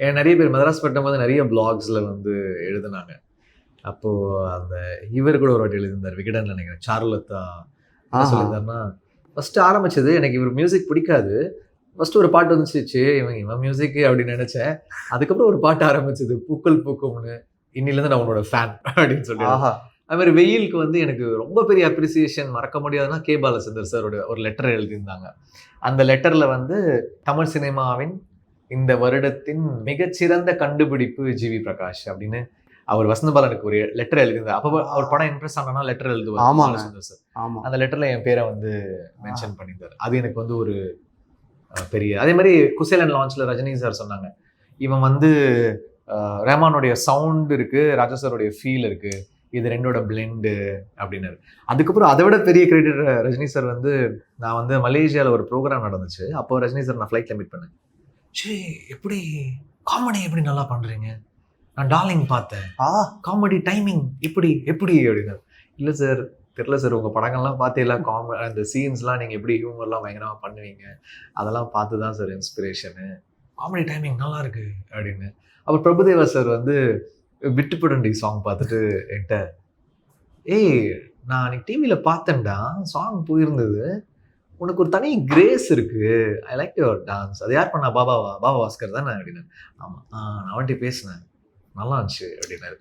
ஏன்னா நெறைய பேர் மதராஸ் பட்டம் நிறைய பிளாக்ஸ்ல வந்து எழுதுனாங்க. அப்போ அந்த இவர் கூட ஒரு வாட்டி எழுதியிருந்தார். விகடன் நினைக்கிறேன். சாருலதா என்ன சொல்லியிருந்தாருன்னா, ஃபர்ஸ்ட் ஆரம்பிச்சது எனக்கு இவர் மியூசிக் பிடிக்காது. ஃபர்ஸ்ட் ஒரு பாட்டு வந்துச்சு. இவன் இவன் மியூசிக் அப்படின்னு நெனச்சேன். அதுக்கப்புறம் ஒரு பாட்டு ஆரம்பிச்சது. பூக்கள் பூக்கும்னு. இன்னிலிருந்து நான் உன்னோட ஃபேன் அப்படின்னு சொல்லி. அது மாரி வெயிலுக்கு வந்து எனக்கு ரொம்ப பெரிய அப்ரிசியேஷன் மறக்க முடியாதுன்னா, கே. பாலச்சந்தர் சாரோட ஒரு லெட்டர் எழுதியிருந்தாங்க. அந்த லெட்டர்ல வந்து தமிழ் சினிமாவின் இந்த வருடத்தின் மிகச்சிறந்த கண்டுபிடிப்பு ஜி.வி. பிரகாஷ் அப்படின்னு அவர் வசந்தபாலனுக்கு ஒரு லெட்டர் எழுதியிருந்தார். அப்ப அவர் படம் இம்ப்ரெஸ் ஆனா லெட்டர் எழுதுவார் பாலச்சந்தர் சார். அந்த லெட்டர்ல என் பேரை வந்து மென்ஷன் பண்ணியிருந்தார். அது எனக்கு வந்து ஒரு பெரிய அதே மாதிரி குசேலன் லான்ச்ல ரஜினி சார் சொன்னாங்க. இவன் வந்து ரஹ்மானுடைய சவுண்ட் இருக்கு, ராஜா சாருடைய ஃபீல் இருக்கு. இது ரெண்டோட பிளெண்டு அப்படின்னாரு. அதுக்கப்புறம் அதை விட பெரிய கிரெடிட் ரஜினி சார் வந்து நான் வந்து மலேசியாவில் ஒரு ப்ரோக்ராம் நடந்துச்சு. அப்போ ரஜினி சார் நான் ஃப்ளைட்ல மீட் பண்ணேன். எப்படி காமெடி எப்படி நல்லா பண்றீங்க? நான் டார்லிங் பார்த்தேன். காமெடி டைமிங் இப்படி எப்படி அப்படின்னாரு. இல்ல சார் தெரியல சார், உங்க படங்கள்லாம் பார்த்து எல்லாம் அந்த சீன்ஸ்லாம் நீங்க எப்படி ஹியூமர்லாம் பயங்கரமா பண்ணுவீங்க, அதெல்லாம் பார்த்து தான் சார் இன்ஸ்பிரேஷனு. காமெடி டைமிங் நல்லா இருக்கு அப்படின்னு. அப்புறம் பிரபுதேவா சார் வந்து விட்டுப்புடண்டி சாங் பார்த்துட்டு என்கிட்ட, ஏய் நான் அன்னைக்கு டிவியில பார்த்தேன்டா, சாங் போயிருந்தது, உனக்கு ஒரு தனி கிரேஸ் இருக்கு, ஐ லைக் யுவர் டான்ஸ். அது யார் பண்ணா? பாபா பாஸ்கர் தானே அப்படின்னு. ஆமா நான் அவன்கிட்ட பேசினேன், நல்லா இருந்துச்சு அப்படின்னாரு.